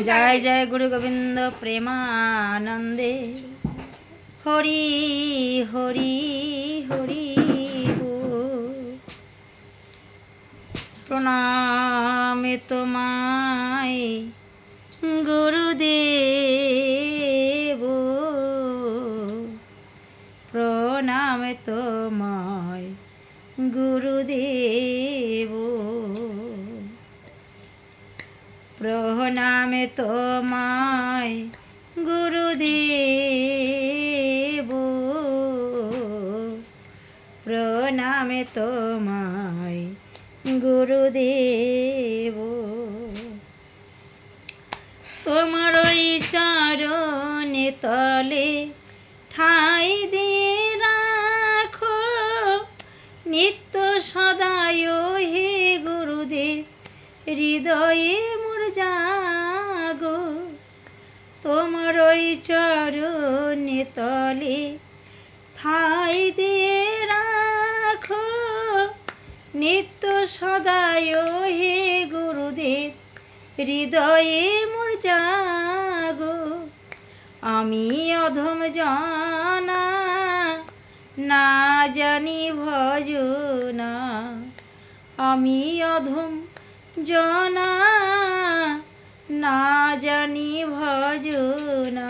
जय जय गुरु गोविंद प्रेमानंदे हरि हरि हरि प्रणाम तुम्हाय गुरुदेव प्रणाम तुम्हाय गुरुदेव प्रणाम तुम्हाय गुरुदेव प्रणाम तुम्हाय गुरुदेव তোমার ওই চরণে তলে ঠাঁই দিয়ে রাখো নিত্য সদায় হে গুরুদেব হৃদয়ে মোর জাগো তোমার ওই চরণে তলে ঠাঁই দিয়ে রাখো নিত্য সদায় হে গুরুদেব হৃদয়ে মোর জাগো আমি অধম জানা না জানি ভজনা আমি অধম জানা না জানি ভজনা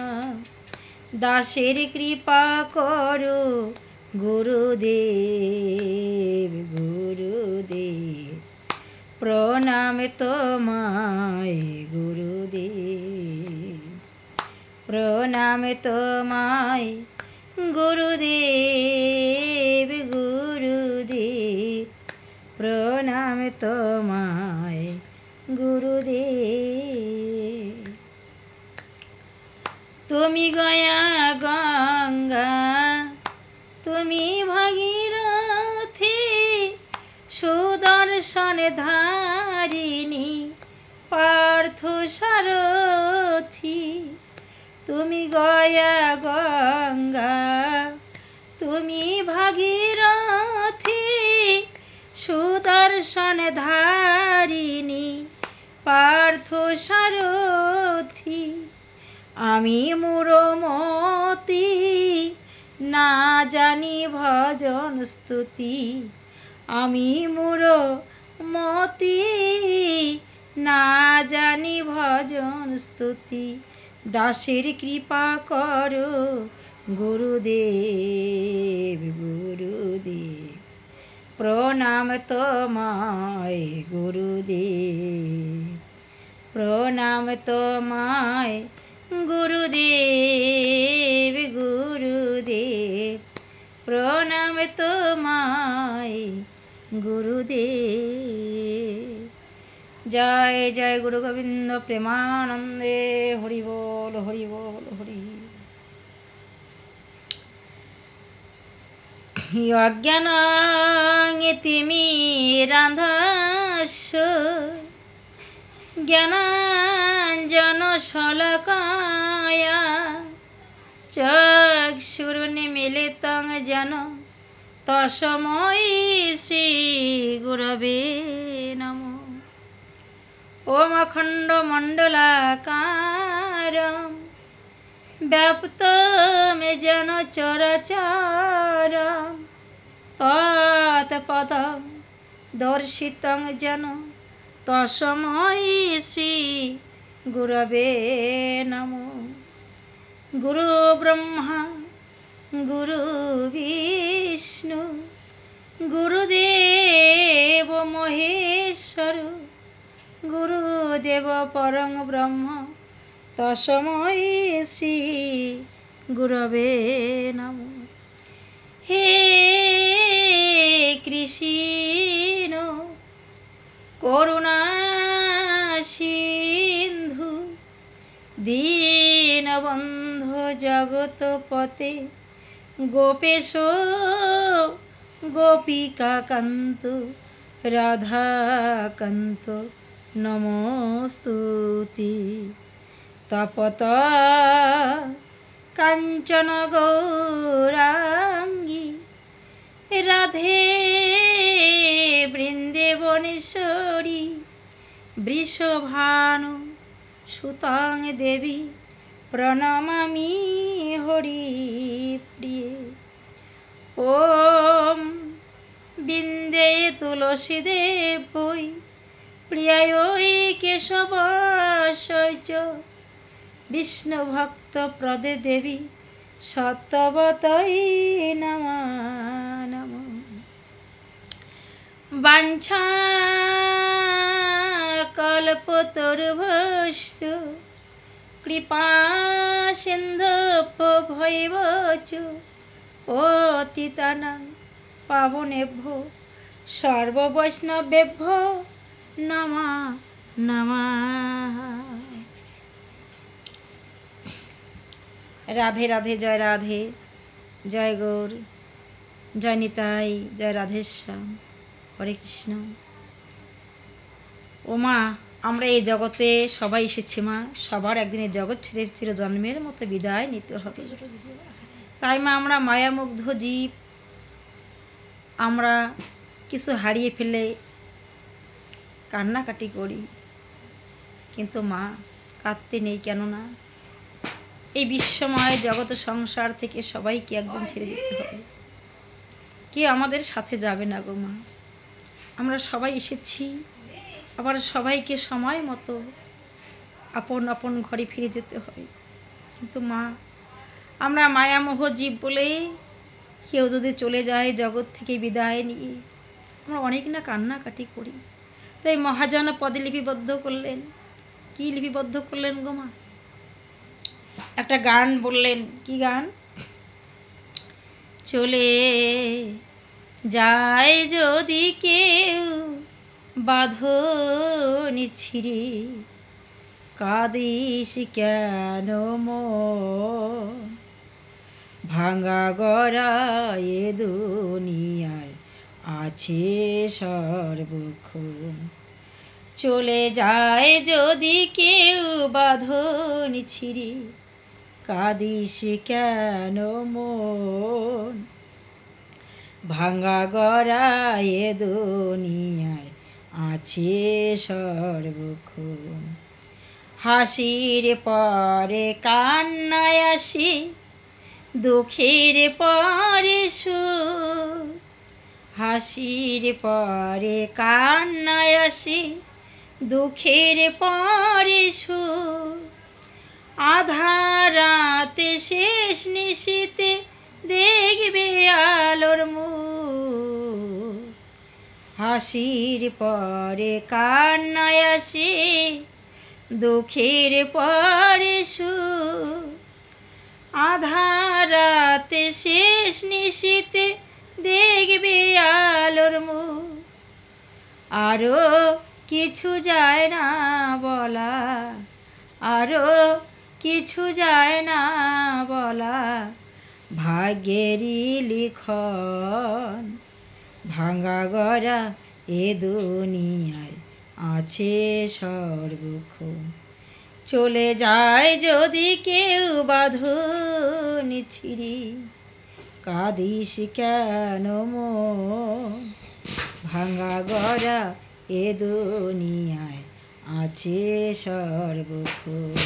দাসের কৃপা করো গুরুদেব গুরুদেব প্রণাম তোমায় গুরুদেব প্রণাম তোমায় গুরুদেব গুরুদেব প্রণাম তোমায় গুরুদেব তুমি গয়া গঙ্গা তুমি ভাগীরথী সুদর্শন ধারিণী পার্থ সারথী তুমি গয়া গঙ্গা তুমি ভাগীরথী সুদর্শন ধারিণী পার্থ সারথী আমি মূঢ়মতি না জানি ভজন স্তুতি আমি মূঢ়মতি না জানি ভজন স্তুতি দাসের কৃপা করো গুরুদেব গুরুদেব প্রণাম তোমায় গুরুদেব প্রণাম তোমায় গুরুদেব গুরুদেব প্রণাম তোমায় গুরুদেব জয় জয় গুরু গোবিন্দ প্রেমানন্দে হরি বল হরি বল হরি অজ্ঞানাতিমিরান্ধস্য জ্ঞানাঞ্জন শলাকায়া চক্ষুর্নিমীলিतं যেন তস্मै শ্রী গুরবে নমঃ ওম অখণ্ডমণ্ডলাকারং ব্যাপ্তং যেন চরাচরং তৎপদং দর্শিतं যেন তস্मै শ্রী গুরবে নমঃ গুরু ব্রহ্মা গুরু বিষ্ণু গুরুদেব মহেশ্বর গুরুদেব পরং ব্রহ্ম তস্मै শ্রী গুরবে নমঃ হে কৃষ্ণ করুণা সিন্ধু দীনবন্ধু জগৎপতে গোপেশ গোপিকাকান্ত রাধাকান্ত নমস্তুতে তপতা কাঞ্চন গৌরাঙ্গী রাধে বৃন্দেবনেশ্বরী বৃষভানু সুতাং দেবী প্রণমামি হরি প্রিয়ে। ওম বিন্দে তুলসী দেবৈ প্রিয়ায় কেশবাশয় চ বিষ্ণু ভক্ত প্রদে দেবী সত্যবতৈ নমঃ নমঃ। বাঞ্ছা কল্পতরুভ্যশ্চ কৃপা সিন্ধুভ্যৈব চ পতিতানাং পাবনেভ্যো সর্ববৈষ্ণবেভ্যো নমঃ নমঃ। রাধে রাধে, জয় রাধে, জয় গৌর, জয় নিতাই, জয় রাধেশ্যাম, হরে কৃষ্ণ। ও মা, আমরা এই জগতে সবাই এসেছি মা, সবার একদিন এই জগৎ ছেড়ে চিরজন্মের মতো বিদায় নিতে হবে। তাই মা আমরা মায়ামুগ্ধ জীব, আমরা কিছু হারিয়ে ফেলে কান্নাকাটি করি, কিন্তু মা কাঁদতে নেই, কেননা এই বিশ্বময় জগৎ সংসার থেকে সবাইকে একদিন ছেড়ে যেতে হবে, কেউ আমাদের সাথে যাবে না গো মা। আমরা সবাই এসেছি, আবার সবাইকে সময় মতো আপন আপন ঘরে ফিরে যেতে হবে, কিন্তু মা আমরা মায়ামোহ জীব বলে কেউ যদি চলে যায় জগৎ থেকে বিদায় নিয়ে, আমরা অনেক না কান্নাকাটি করি। তাই মহাজন পদে লিপিবদ্ধ করলেন। কি লিপিবদ্ধ করলেন গো মা? একটা গান বললেন। কি গান? চলে যায় যদি কেউ বাঁধনি ছিঁড়ে, কাঁদিস কেন মন, ভাঙা গড়া এ দুনিয়ায় আছে সর্বক্ষণ। চলে যায় যদি কেউ বাঁধনি ছিঁড়ে, কাঁদিস কেন মন, ভাঙা গড়া এ দুনিয়ায় আছে সর্বক্ষণ। হাসির পরে কান্নায় আসি, দুঃখের পরে সুখ। হাসির পরে কান্নায় আসি, দুঃখের পরে সুখ। আধারাতে শেষ নিশীতে দেখবে আলোর মুখ। হাসির পরে কান্নায় আসি, দুঃখের পরে সুখ। আধারাতে শেষ নিশীতে দেখবে আলোর মুখ। আরো কিছু যায় না বলা, আরো কিছু যায় না বলা, ভাগ্যেরই লিখন। ভাঙা গড়া এ দুনিয়ায় আছে সর্বক্ষণ। চলে যায় যদি কেউ বাঁধনি ছিঁড়ি, কাঁদিস কেন মন, ভাঙা গড়া এ দুনিয়ায় আছে সর্বক্ষণ।